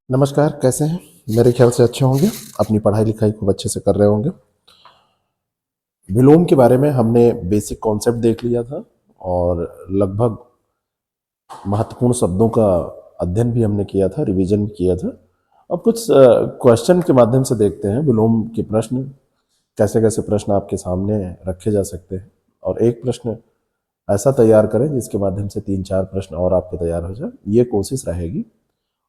नमस्कार, कैसे हैं? मेरे ख्याल से अच्छे होंगे, अपनी पढ़ाई लिखाई खूब अच्छे से कर रहे होंगे। विलोम के बारे में हमने बेसिक कॉन्सेप्ट देख लिया था और लगभग महत्वपूर्ण शब्दों का अध्ययन भी हमने किया था, रिवीजन भी किया था। अब कुछ क्वेश्चन के माध्यम से देखते हैं विलोम के प्रश्न, कैसे कैसे प्रश्न आपके सामने रखे जा सकते हैं। और एक प्रश्न ऐसा तैयार करें जिसके माध्यम से 3-4 प्रश्न और आपके तैयार हो जाए, ये कोशिश रहेगी।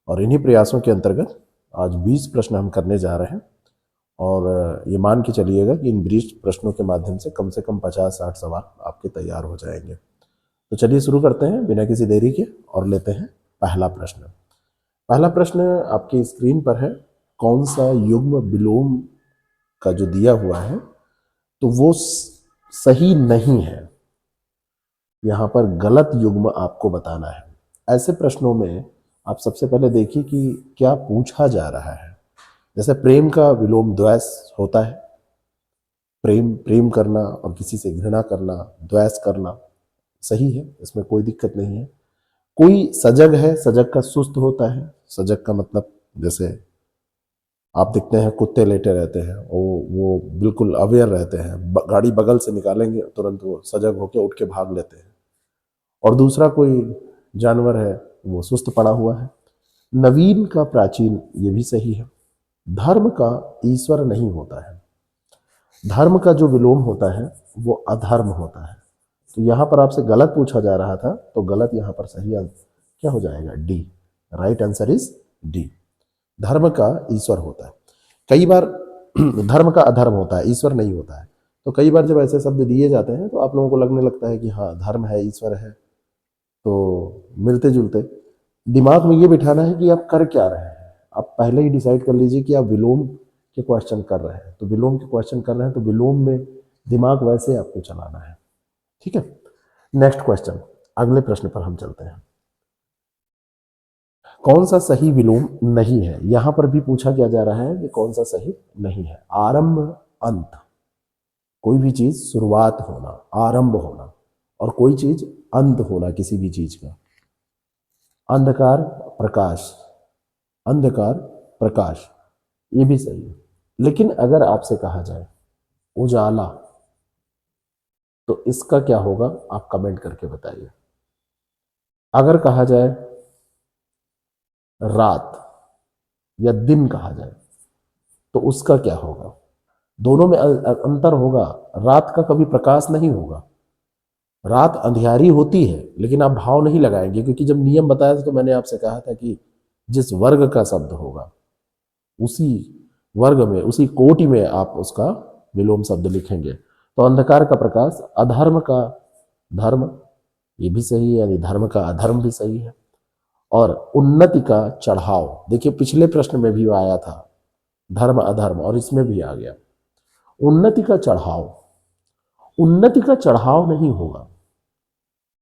और इन्हीं प्रयासों के अंतर्गत आज 20 प्रश्न हम करने जा रहे हैं और ये मान के चलिएगा कि इन 20 प्रश्नों के माध्यम से कम 50-60 सवाल आपके तैयार हो जाएंगे। तो चलिए शुरू करते हैं बिना किसी देरी के और लेते हैं पहला प्रश्न। पहला प्रश्न आपकी स्क्रीन पर है, कौन सा युग्म विलोम का जो दिया हुआ है तो वो सही नहीं है। यहाँ पर गलत युग्म आपको बताना है। ऐसे प्रश्नों में आप सबसे पहले देखिए कि क्या पूछा जा रहा है। जैसे प्रेम का विलोम द्वेष होता है, प्रेम करना और किसी से घृणा करना, द्वेष करना सही है, इसमें कोई दिक्कत नहीं है। कोई सजग है, सजग का सुस्त होता है। सजग का मतलब जैसे आप देखते हैं कुत्ते लेटे रहते हैं, वो बिल्कुल अवेयर रहते हैं, गाड़ी बगल से निकालेंगे तुरंत वो सजग होकर उठ के भाग लेते हैं। और दूसरा कोई जानवर है, वो सुस्त पड़ा हुआ है। नवीन का प्राचीन, ये भी सही है। धर्म का ईश्वर नहीं होता है। धर्म का जो विलोम होता है वो अधर्म होता है। तो यहाँ पर आपसे गलत पूछा जा रहा था, तो गलत यहाँ पर सही क्या हो जाएगा? D. Right answer is D. धर्म का ईश्वर होता है। कई बार धर्म का अधर्म होता है, ईश्वर नहीं होता है। तो कई बार जब ऐसे शब्द दिए जाते हैं तो आप लोगों को लगने लगता है कि हाँ धर्म है, ईश्वर है, तो मिलते जुलते। दिमाग में ये बिठाना है कि आप कर क्या रहे हैं। आप पहले ही डिसाइड कर लीजिए कि आप विलोम के क्वेश्चन कर रहे हैं, तो विलोम के क्वेश्चन कर रहे हैं तो विलोम में दिमाग वैसे आपको चलाना है। ठीक है, नेक्स्ट क्वेश्चन, अगले प्रश्न पर हम चलते हैं। कौन सा सही विलोम नहीं है? यहां पर भी पूछा क्या जा रहा है कि कौन सा सही नहीं है। आरंभ अंत, कोई भी चीज शुरुआत होना, आरंभ होना, और कोई चीज अंत होना किसी भी चीज का। अंधकार प्रकाश, अंधकार प्रकाश, ये भी सही है। लेकिन अगर आपसे कहा जाए उजाला, तो इसका क्या होगा आप कमेंट करके बताइए। अगर कहा जाए रात या दिन कहा जाए तो उसका क्या होगा? दोनों में अंतर होगा। रात का कभी प्रकाश नहीं होगा, रात अंधियारी होती है, लेकिन आप भाव नहीं लगाएंगे, क्योंकि जब नियम बताया था तो मैंने आपसे कहा था कि जिस वर्ग का शब्द होगा उसी वर्ग में, उसी कोटि में आप उसका विलोम शब्द लिखेंगे। तो अंधकार का प्रकाश, अधर्म का धर्म, ये भी सही है, यानी धर्म का अधर्म भी सही है। और उन्नति का चढ़ाव, देखिए पिछले प्रश्न में भी आया था धर्म अधर्म, और इसमें भी आ गया उन्नति का चढ़ाव। उन्नति का चढ़ाव नहीं होगा,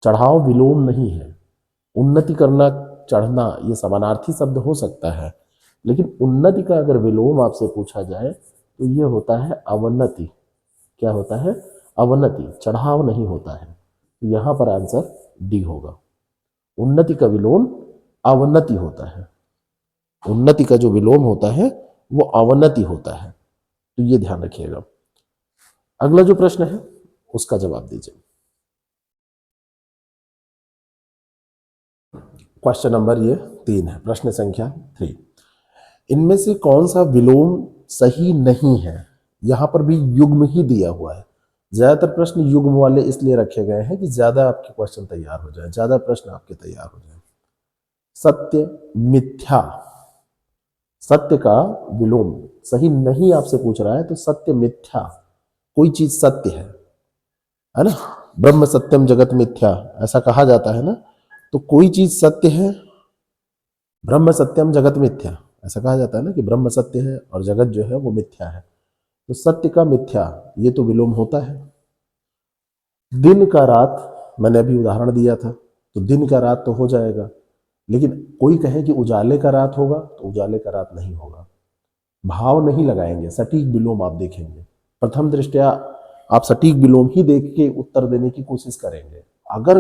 चढ़ाव विलोम नहीं है। उन्नति करना, चढ़ना, ये समानार्थी शब्द हो सकता है, लेकिन उन्नति का अगर विलोम आपसे पूछा जाए तो ये होता है अवनति। क्या होता है? अवनति, चढ़ाव नहीं होता है। तो यहां पर आंसर डी होगा। उन्नति का विलोम अवनति होता है। उन्नति का जो विलोम होता है वो अवनति होता है, तो ये ध्यान रखिएगा। अगला जो प्रश्न है उसका जवाब दीजिए। क्वेश्चन नंबर ये 3 है, प्रश्न संख्या 3। इनमें से कौन सा विलोम सही नहीं है? यहां पर भी युग्म ही दिया हुआ है। ज्यादातर प्रश्न युग्म वाले इसलिए रखे गए हैं कि ज्यादा आपके क्वेश्चन तैयार हो जाए, ज्यादा प्रश्न आपके तैयार हो जाए। सत्य मिथ्या, सत्य का विलोम सही नहीं आपसे पूछ रहा है, तो सत्य मिथ्या, कोई चीज सत्य है ना, ब्रह्म सत्यम जगत मिथ्या ऐसा कहा जाता है ना, तो कोई चीज सत्य है, ब्रह्म सत्यम जगत मिथ्या ऐसा कहा जाता है ना, कि ब्रह्म सत्य है और जगत जो है वो मिथ्या है। तो सत्य का मिथ्या, ये तो विलोम होता है। दिन का रात, मैंने अभी उदाहरण दिया था, तो दिन का रात तो हो जाएगा, लेकिन कोई कहे कि उजाले का रात होगा तो उजाले का रात नहीं होगा। भाव नहीं लगाएंगे, सटीक विलोम आप देखेंगे। प्रथम दृष्टया आप सटीक विलोम ही देख के उत्तर देने की कोशिश करेंगे। अगर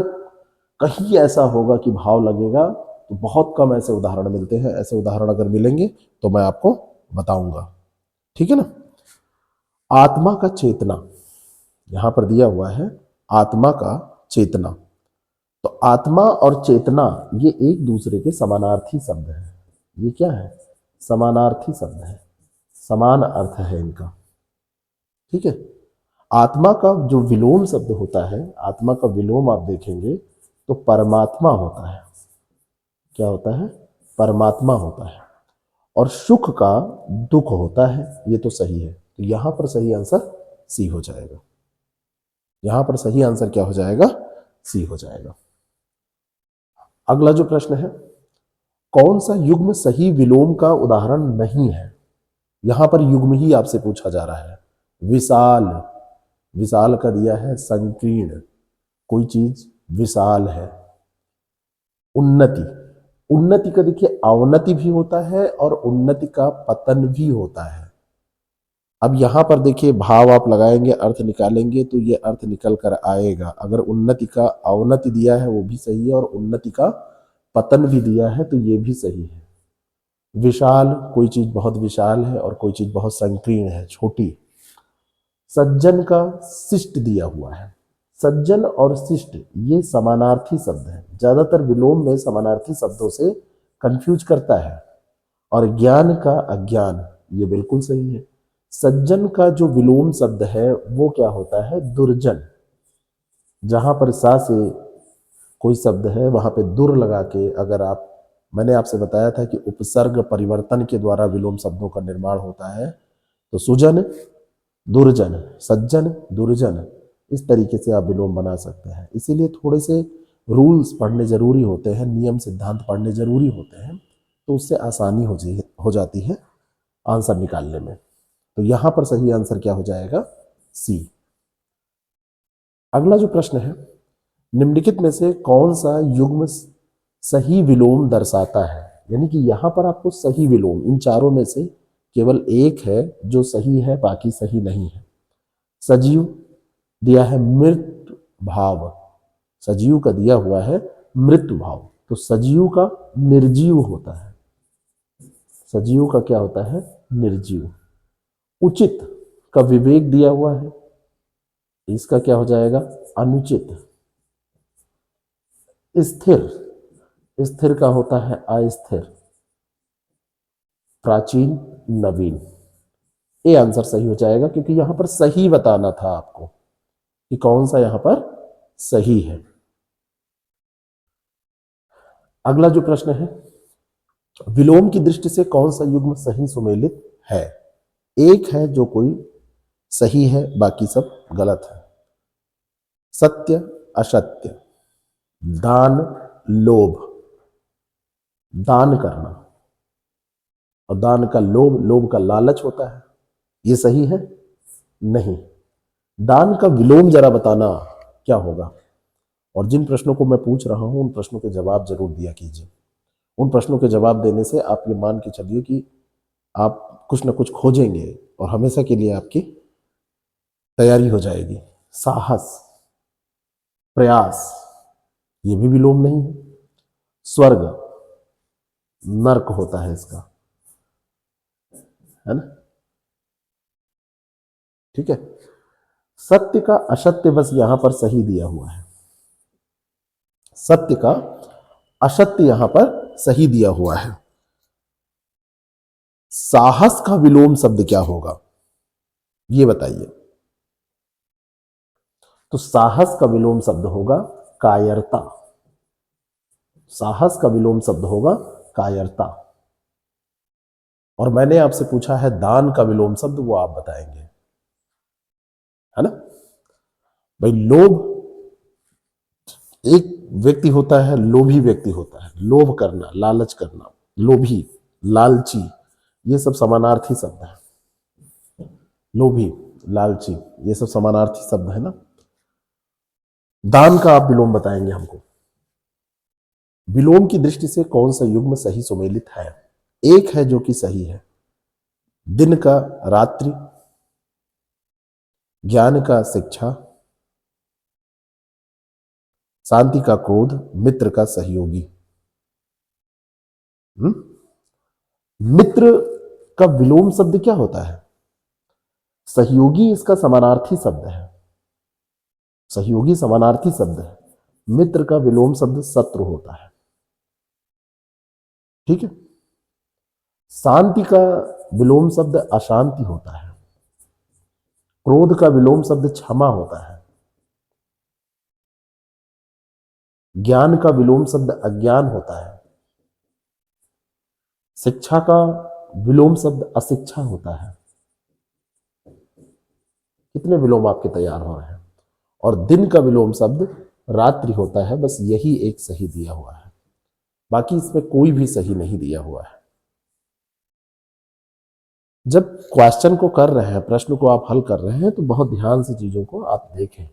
कहीं ऐसा होगा कि भाव लगेगा तो बहुत कम ऐसे उदाहरण मिलते हैं। ऐसे उदाहरण अगर मिलेंगे तो मैं आपको बताऊंगा, ठीक है ना। आत्मा का चेतना यहां पर दिया हुआ है, आत्मा का चेतना। तो आत्मा और चेतना ये एक दूसरे के समानार्थी शब्द है। ये क्या है? समानार्थी शब्द है, समान अर्थ है इनका, ठीक है। आत्मा का जो विलोम शब्द होता है, आत्मा का विलोम आप देखेंगे तो परमात्मा होता है। क्या होता है? परमात्मा होता है। और सुख का दुख होता है, ये तो सही है। तो यहां पर सही आंसर सी हो जाएगा। यहां पर सही आंसर क्या हो जाएगा? सी हो जाएगा। अगला जो प्रश्न है, कौन सा युग्म सही विलोम का उदाहरण नहीं है? यहां पर युग्म ही आपसे पूछा जा रहा है। विशाल, विशाल का दिया है संकीर्ण, कोई चीज विशाल है। उन्नति, उन्नति का देखिए अवनति भी होता है और उन्नति का पतन भी होता है। अब यहां पर देखिए भाव आप लगाएंगे, अर्थ निकालेंगे तो ये अर्थ निकल कर आएगा। अगर उन्नति का अवनति दिया है वो भी सही है, और उन्नति का पतन भी दिया है तो ये भी सही है। विशाल, कोई चीज बहुत विशाल है और कोई चीज बहुत संकीर्ण है, छोटी। सज्जन का शिष्ट दिया हुआ है। सज्जन और शिष्ट ये समानार्थी शब्द है। ज्यादातर विलोम में समानार्थी शब्दों से कंफ्यूज करता है। और ज्ञान का अज्ञान, ये बिल्कुल सही है। सज्जन का जो विलोम शब्द है वो क्या होता है? दुर्जन। जहां पर सा से कोई शब्द है वहां पे दुर लगा के अगर आप, मैंने आपसे बताया था कि उपसर्ग परिवर्तन के द्वारा विलोम शब्दों का निर्माण होता है। तो सुजन, दुर्जन, सज्जन, दुर्जन, इस तरीके से आप विलोम बना सकते हैं। इसीलिए थोड़े से रूल्स पढ़ने जरूरी होते हैं, नियम सिद्धांत पढ़ने जरूरी होते हैं, तो उससे आसानी हो जाती है आंसर निकालने में। तो यहां पर सही आंसर क्या हो जाएगा? सी। अगला जो प्रश्न है, निम्नलिखित में से कौन सा युग्म सही विलोम दर्शाता है? यानी कि यहां पर आपको सही विलोम, इन चारों में से केवल एक है जो सही है, बाकी सही नहीं है। सजीव दिया है मृत्यु भाव, सजीव का दिया हुआ है मृत्यु भाव, तो सजीव का निर्जीव होता है। सजीव का क्या होता है? निर्जीव। उचित का विवेक दिया हुआ है, इसका क्या हो जाएगा? अनुचित। स्थिर, स्थिर का होता है अस्थिर। प्राचीन, नवीन। ये आंसर सही हो जाएगा, क्योंकि यहां पर सही बताना था आपको कि कौन सा यहां पर सही है। अगला जो प्रश्न है, विलोम की दृष्टि से कौन सा युग्म सही सुमेलित है? एक है जो कोई सही है, बाकी सब गलत है। सत्य, असत्य, दान, लोभ। दान करना और दान का लोभ, लोभ का लालच होता है, ये सही है? नहीं। दान का विलोम जरा बताना क्या होगा? और जिन प्रश्नों को मैं पूछ रहा हूं उन प्रश्नों के जवाब जरूर दिया कीजिए। उन प्रश्नों के जवाब देने से आप ये मान के चलिए कि आप कुछ ना कुछ खोजेंगे और हमेशा के लिए आपकी तैयारी हो जाएगी। साहस, प्रयास, ये भी विलोम नहीं है। स्वर्ग, नर्क होता है इसका, है ना, ठीक है। सत्य का असत्य बस यहां पर सही दिया हुआ है। सत्य का असत्य यहां पर सही दिया हुआ है। साहस का विलोम शब्द क्या होगा ये बताइए? तो साहस का विलोम शब्द होगा कायरता। साहस का विलोम शब्द होगा कायरता। और मैंने आपसे पूछा है दान का विलोम शब्द, वो आप बताएंगे, है ना। भाई लोभ, एक व्यक्ति होता है लोभी व्यक्ति होता है, लोभ करना, लालच करना, लोभी, लालची, ये सब समानार्थी शब्द है। लोभी, लालची, ये सब समानार्थी शब्द है ना। दान का आप विलोम बताएंगे हमको। विलोम की दृष्टि से कौन सा युग्म सही सुमेलित है? एक है जो कि सही है। दिन का रात्रि, ज्ञान का शिक्षा, शांति का क्रोध, मित्र का सहयोगी। हम्म? मित्र का विलोम शब्द क्या होता है? सहयोगी इसका समानार्थी शब्द है। सहयोगी समानार्थी शब्द है। मित्र का विलोम शब्द शत्रु होता है। ठीक है। शांति का विलोम शब्द अशांति होता है। क्रोध का विलोम शब्द क्षमा होता है। ज्ञान का विलोम शब्द अज्ञान होता है। शिक्षा का विलोम शब्द अशिक्षा होता है। कितने विलोम आपके तैयार हो रहे हैं? और दिन का विलोम शब्द रात्रि होता है। बस यही एक सही दिया हुआ है, बाकी इसमें कोई भी सही नहीं दिया हुआ है। जब क्वेश्चन को कर रहे हैं, प्रश्न को आप हल कर रहे हैं, तो बहुत ध्यान से चीजों को आप देखें।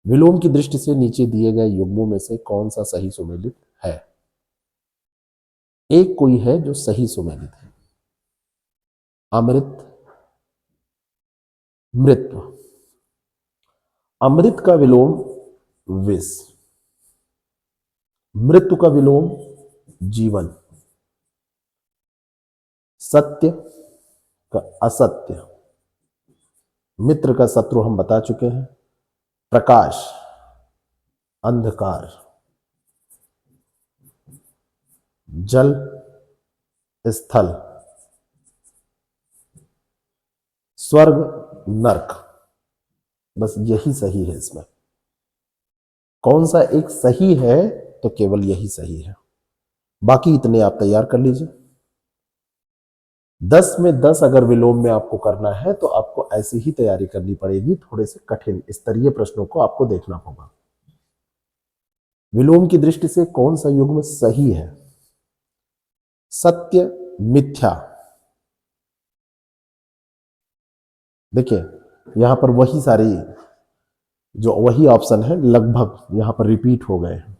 विलोम की दृष्टि से नीचे दिए गए युग्मों में से कौन सा सही सुमेलित है? एक कोई है जो सही सुमेलित है, अमृत मृत्व। अमृत का विलोम विष, मृत्यु का विलोम जीवन, सत्य का असत्य, मित्र का शत्रु हम बता चुके हैं, प्रकाश अंधकार, जल स्थल, स्वर्ग नरक। बस यही सही है। इसमें कौन सा एक सही है? तो केवल यही सही है, बाकी इतने आप तैयार कर लीजिए। 10 में 10 अगर विलोम में आपको करना है तो आपको ऐसी ही तैयारी करनी पड़ेगी। थोड़े से कठिन स्तरीय प्रश्नों को आपको देखना होगा। विलोम की दृष्टि से कौन सा युग्म सही है? सत्य मिथ्या। देखिए यहां पर वही सारी जो वही ऑप्शन है लगभग यहां पर रिपीट हो गए हैं,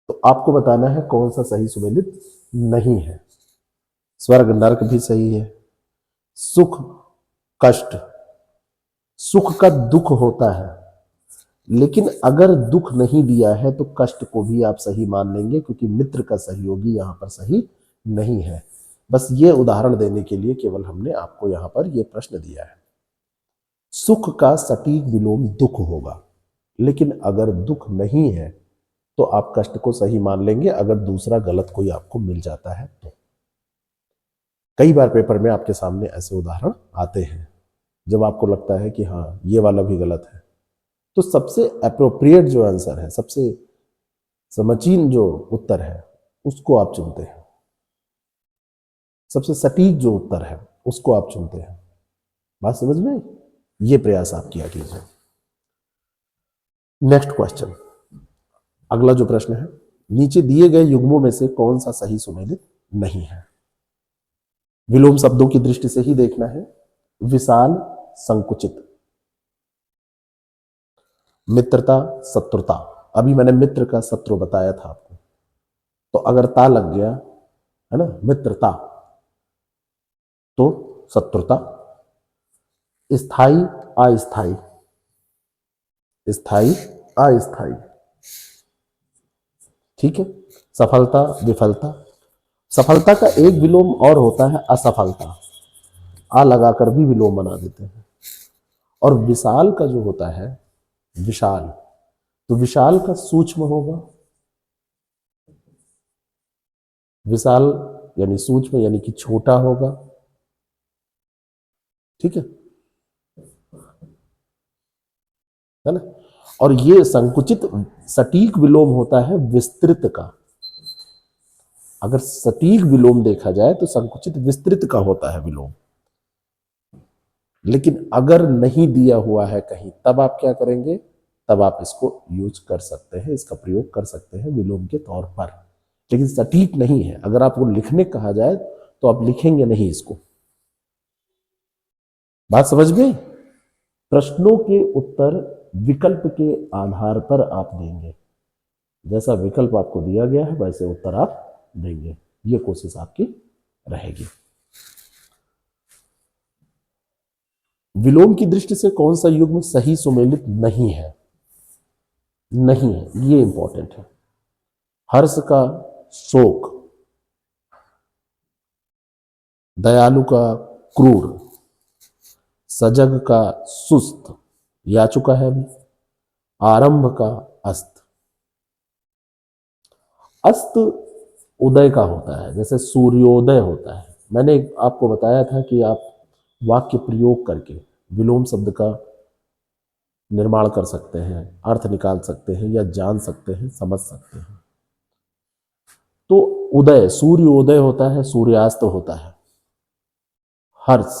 तो आपको बताना है कौन सा सही सुमेलित नहीं है। स्वर्ग नरक भी सही है। सुख कष्ट, सुख का दुख होता है, लेकिन अगर दुख नहीं दिया है तो कष्ट को भी आप सही मान लेंगे, क्योंकि मित्र का सहयोगी यहां पर सही नहीं है। बस ये उदाहरण देने के लिए केवल हमने आपको यहां पर यह प्रश्न दिया है। सुख का सटीक विलोम दुख होगा, लेकिन अगर दुख नहीं है तो आप कष्ट को सही मान लेंगे, अगर दूसरा गलत कोई आपको मिल जाता है तो। कई बार पेपर में आपके सामने ऐसे उदाहरण आते हैं जब आपको लगता है कि हाँ ये वाला भी गलत है, तो सबसे अप्रोप्रिएट जो आंसर है, सबसे समीचीन जो उत्तर है उसको आप चुनते हैं। सबसे सटीक जो उत्तर है उसको आप चुनते हैं। बात समझ में? ये प्रयास आप किया कीजिए। नेक्स्ट क्वेश्चन, अगला जो प्रश्न है, नीचे दिए गए युग्मों में से कौन सा सही सुमेलित नहीं है? विलोम शब्दों की दृष्टि से ही देखना है। विशाल संकुचित, मित्रता शत्रुता। अभी मैंने मित्र का शत्रु बताया था आपको, तो अगर ता लग गया है ना, मित्रता तो शत्रुता। स्थाई अस्थाई, स्थाई अस्थाई। ठीक है। सफलता विफलता, सफलता का एक विलोम और होता है असफलता, आ लगाकर भी विलोम बना देते हैं। और विशाल का जो होता है विशाल, तो विशाल का सूक्ष्म होगा। विशाल यानी सूक्ष्म यानी कि छोटा होगा। ठीक है ना। और ये संकुचित सटीक विलोम होता है विस्तृत का। अगर सटीक विलोम देखा जाए तो संकुचित विस्तृत का होता है विलोम, लेकिन अगर नहीं दिया हुआ है कहीं तब आप क्या करेंगे? तब आप इसको यूज कर सकते हैं, इसका प्रयोग कर सकते हैं विलोम के तौर पर। लेकिन सटीक नहीं है। अगर आपको लिखने कहा जाए तो आप लिखेंगे नहीं इसको। बात समझ में? प्रश्नों के उत्तर विकल्प के आधार पर आप देंगे। जैसा विकल्प आपको दिया गया है वैसे उत्तर आप देंगे, ये कोशिश आपकी रहेगी। विलोम की दृष्टि से कौन सा युग्म सही सुमेलित नहीं है? नहीं है, ये इंपॉर्टेंट है। हर्ष का शोक, दयालु का क्रूर, सजग का सुस्त, ये आ चुका है अभी, आरंभ का अस्त। अस्त उदय का होता है, जैसे सूर्योदय होता है। मैंने आपको बताया था कि आप वाक्य प्रयोग करके विलोम शब्द का निर्माण कर सकते हैं, अर्थ निकाल सकते हैं, या जान सकते हैं, समझ सकते हैं। तो उदय, सूर्योदय होता है, सूर्यास्त होता है। हर्ष,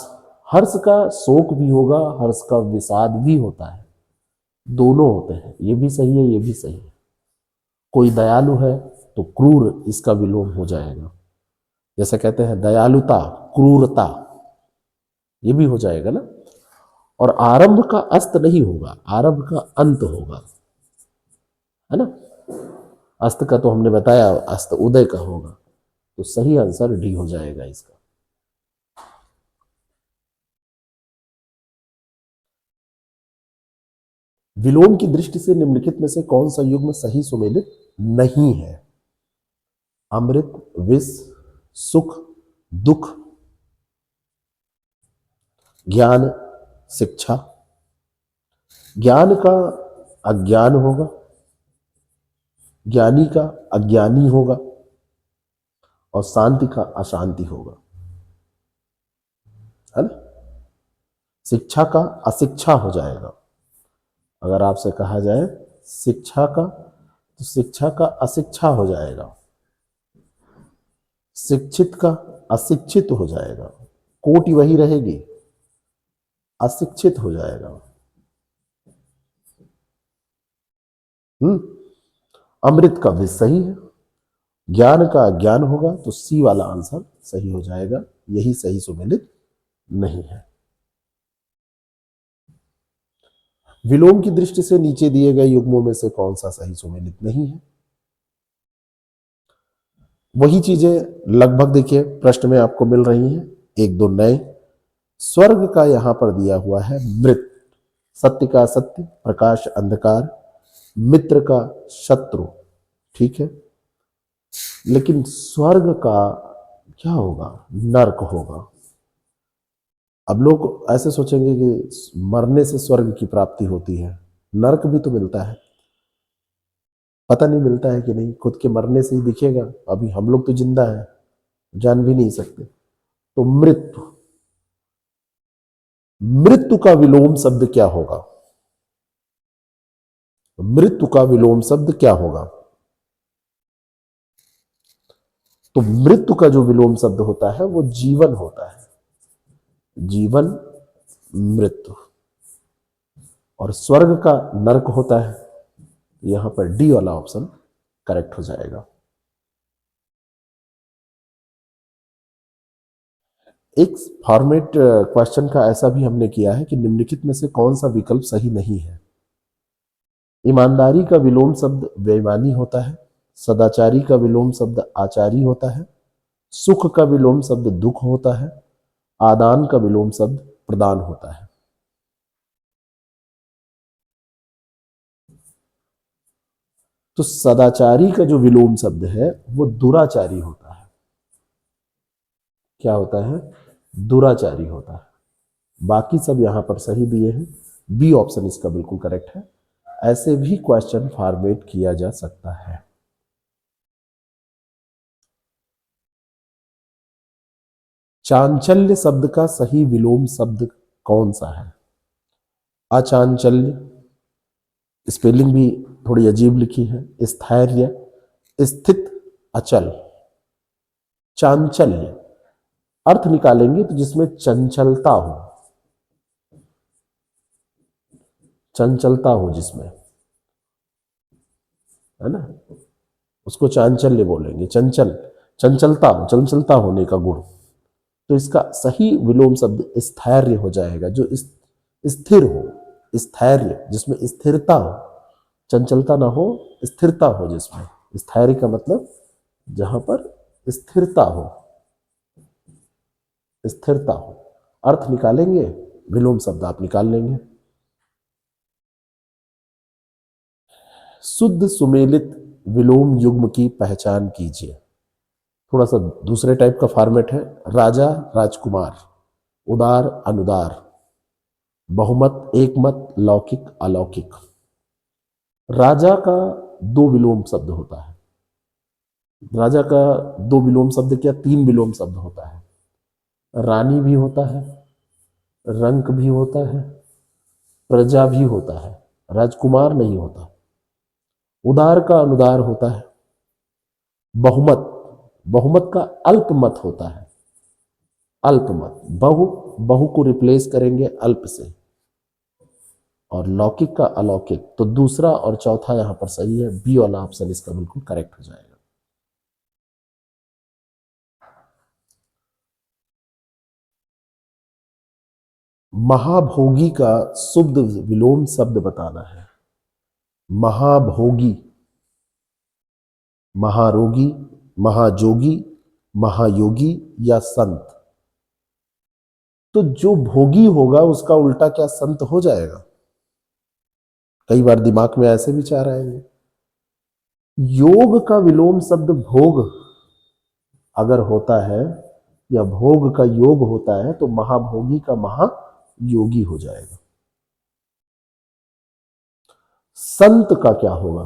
हर्ष का शोक भी होगा, हर्ष का विषाद भी होता है, दोनों होते हैं। ये भी सही है, ये भी सही है। कोई दयालु है तो क्रूर इसका विलोम हो जाएगा, जैसे कहते हैं दयालुता क्रूरता, ये भी हो जाएगा ना। और आरंभ का अस्त नहीं होगा, आरंभ का अंत होगा, है ना। अस्त का तो हमने बताया, अस्त उदय का होगा, तो सही आंसर डी हो जाएगा इसका। विलोम की दृष्टि से निम्नलिखित में से कौन सा युग्म सही सुमेलित नहीं है? अमृत, विष, सुख, दुख, ज्ञान, शिक्षा। ज्ञान का अज्ञान होगा, ज्ञानी का अज्ञानी होगा, और शांति का अशांति होगा, है ना। शिक्षा का अशिक्षा हो जाएगा। अगर आपसे कहा जाए शिक्षा का, तो शिक्षा का अशिक्षा हो जाएगा, शिक्षित का अशिक्षित हो जाएगा, कोटि वही रहेगी, अशिक्षित हो जाएगा। अमृत का भी सही है, ज्ञान का अज्ञान होगा, तो सी वाला आंसर सही हो जाएगा, यही सही सुमेलित नहीं है। विलोम की दृष्टि से नीचे दिए गए युग्मों में से कौन सा सही सुमेलित नहीं है? वही चीजें लगभग देखिए प्रश्न में आपको मिल रही हैं, एक दो नए। स्वर्ग का यहां पर दिया हुआ है मृत, सत्य का सत्य, प्रकाश अंधकार, मित्र का शत्रु, ठीक है। लेकिन स्वर्ग का क्या होगा? नरक होगा। अब लोग ऐसे सोचेंगे कि मरने से स्वर्ग की प्राप्ति होती है, नरक भी तो मिलता है, पता नहीं मिलता है कि नहीं, खुद के मरने से ही दिखेगा। अभी हम लोग तो जिंदा हैं, जान भी नहीं सकते। तो मृत्यु, मृत्यु का विलोम शब्द क्या होगा? मृत्यु का विलोम शब्द क्या होगा? तो मृत्यु का जो विलोम शब्द होता है वो जीवन होता है, जीवन मृत्यु। और स्वर्ग का नरक होता है, यहां पर डी वाला ऑप्शन करेक्ट हो जाएगा। एक फॉर्मेट क्वेश्चन का ऐसा भी हमने किया है कि निम्नलिखित में से कौन सा विकल्प सही नहीं है? ईमानदारी का विलोम शब्द बेईमानी होता है, सदाचारी का विलोम शब्द आचारी होता है, सुख का विलोम शब्द दुख होता है, आदान का विलोम शब्द प्रदान होता है। तो सदाचारी का जो विलोम शब्द है वो दुराचारी होता है। क्या होता है? दुराचारी होता है। बाकी सब यहां पर सही दिए हैं, बी ऑप्शन इसका बिल्कुल करेक्ट है। ऐसे भी क्वेश्चन फॉर्मेट किया जा सकता है। चांचल्य शब्द का सही विलोम शब्द कौन सा है? अचांचल्य, स्पेलिंग भी थोड़ी अजीब लिखी है, स्थैर्य, स्थित, अचल। चांचल्य अर्थ निकालेंगे तो जिसमें चंचलता हो, चंचलता हो जिसमें, है ना, उसको चांचल्य बोलेंगे। चंचल, चंचलता हो, चंचलता होने का गुण। तो इसका सही विलोम शब्द स्थैर्य हो जाएगा, जो स्थिर हो, स्थैर्य जिसमें स्थिरता हो, चंचलता ना हो, स्थिरता हो जिसमें। स्थैर्य का मतलब जहां पर स्थिरता हो, स्थिरता हो। अर्थ निकालेंगे, विलोम शब्द आप निकाल लेंगे। शुद्ध सुमेलित विलोम युग्म की पहचान कीजिए। थोड़ा सा दूसरे टाइप का फॉर्मेट है। राजा राजकुमार, उदार अनुदार, बहुमत एकमत, लौकिक अलौकिक। राजा का दो विलोम शब्द होता है। राजा का दो विलोम शब्द क्या, तीन विलोम शब्द होता है। रानी भी होता है, रंक भी होता है, प्रजा भी होता है, राजकुमार नहीं होता। उदार का अनुदार होता है। बहुमत, बहुमत का अल्पमत होता है। अल्पमत, बहु, बहु को रिप्लेस करेंगे अल्प से। और लौकिक का अलौकिक। तो दूसरा और चौथा यहां पर सही है, बी वाला ऑप्शन इसका बिल्कुल करेक्ट हो जाएगा। महाभोगी का शुद्ध विलोम शब्द बताना है। महाभोगी, महारोगी, महाजोगी, महायोगी या संत। तो जो भोगी होगा उसका उल्टा क्या संत हो जाएगा? कई बार दिमाग में ऐसे विचार आएंगे। योग का विलोम शब्द भोग अगर होता है या भोग का योग होता है तो महाभोगी का महायोगी हो जाएगा। संत का क्या होगा?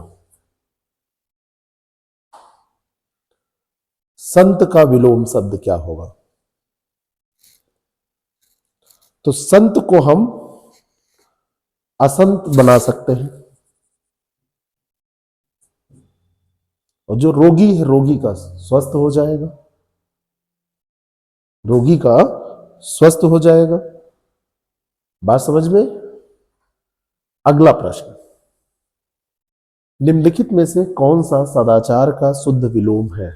संत का विलोम शब्द क्या होगा? तो संत को हम असंत बना सकते हैं। और जो रोगी है, रोगी का स्वस्थ हो जाएगा। रोगी का स्वस्थ हो जाएगा। बात समझ में? अगला प्रश्न, निम्नलिखित में से कौन सा सदाचार का शुद्ध विलोम है?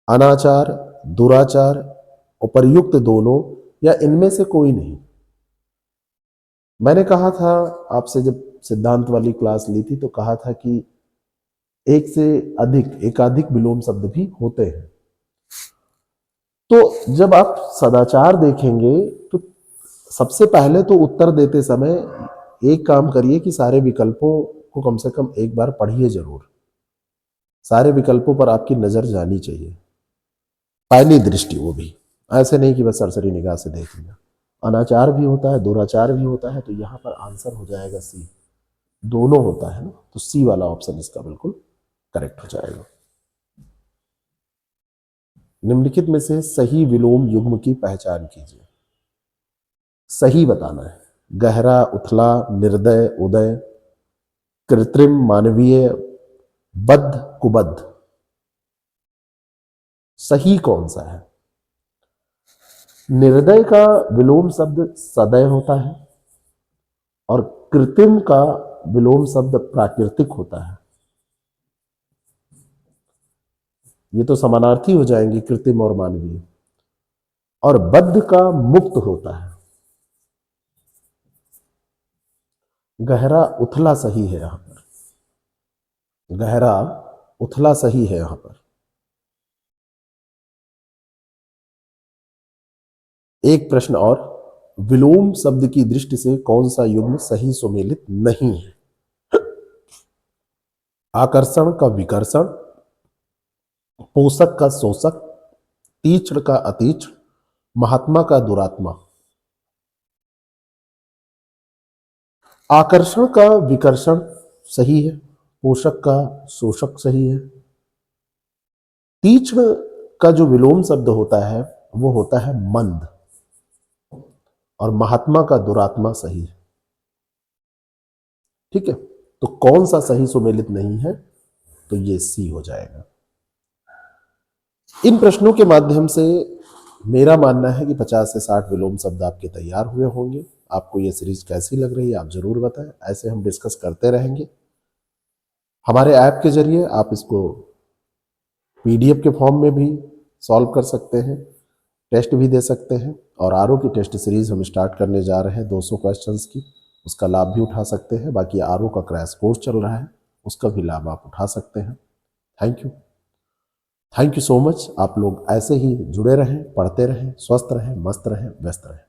अनाचार, दुराचार, उपर्युक्त दोनों या इनमें से कोई नहीं? मैंने कहा था आपसे जब सिद्धांत वाली क्लास ली थी तो कहा था कि एक से अधिक, एकाधिक विलोम शब्द भी होते हैं। तो जब आप सदाचार देखेंगे तो सबसे पहले तो उत्तर देते समय एक काम करिए कि सारे विकल्पों को कम से कम एक बार पढ़िए जरूर। सारे विकल्पों पर आपकी नजर जानी चाहिए, पैनी दृष्टि, वो भी ऐसे नहीं कि बस सरसरी निगाह से देख लिया। अनाचार भी होता है, दुराचार भी होता है, तो यहां पर आंसर हो जाएगा सी। दोनों होता है ना, तो सी वाला ऑप्शन इसका बिल्कुल करेक्ट हो जाएगा। निम्नलिखित में से सही विलोम युग्म की पहचान कीजिए। सही बताना है। गहरा, उथला, निर्दय, उदय, कृत्रिम, मानवीय, बद्ध, कुबद्ध। सही कौन सा है? निर्दय का विलोम शब्द सदय होता है और कृत्रिम का विलोम शब्द प्राकृतिक होता है। ये तो समानार्थी हो जाएंगे, कृत्रिम और मानवीय। और बद्ध का मुक्त होता है। गहरा उथला सही है यहां पर। गहरा उथला सही है यहां पर। एक प्रश्न और, विलोम शब्द की दृष्टि से कौन सा युग्म सही सुमेलित नहीं है? आकर्षण का विकर्षण, पोषक का शोषक, तीक्ष्ण का अतीक्ष्ण, महात्मा का दुरात्मा। आकर्षण का विकर्षण सही है, पोषक का शोषक सही है। तीक्ष्ण का जो विलोम शब्द होता है वो होता है मंद, और महात्मा का दुरात्मा सही है। ठीक है, तो कौन सा सही सुमेलित नहीं है? तो ये सी हो जाएगा। इन प्रश्नों के माध्यम से मेरा मानना है कि 50 से 60 विलोम शब्द आपके तैयार हुए होंगे। आपको ये सीरीज कैसी लग रही है आप जरूर बताएं। ऐसे हम डिस्कस करते रहेंगे। हमारे ऐप के जरिए आप इसको पीडीएफ के फॉर्म में भी सॉल्व कर सकते हैं, टेस्ट भी दे सकते हैं। और आरओ की टेस्ट सीरीज हम स्टार्ट करने जा रहे हैं 200 क्वेश्चंस की, उसका लाभ भी उठा सकते हैं। बाकी आरओ का क्रैश कोर्स चल रहा है, उसका भी लाभ आप उठा सकते हैं। Thank you, thank you so much. आप लोग ऐसे ही जुड़े रहें, पढ़ते रहें, स्वस्थ रहें, मस्त रहें, व्यस्त रहें।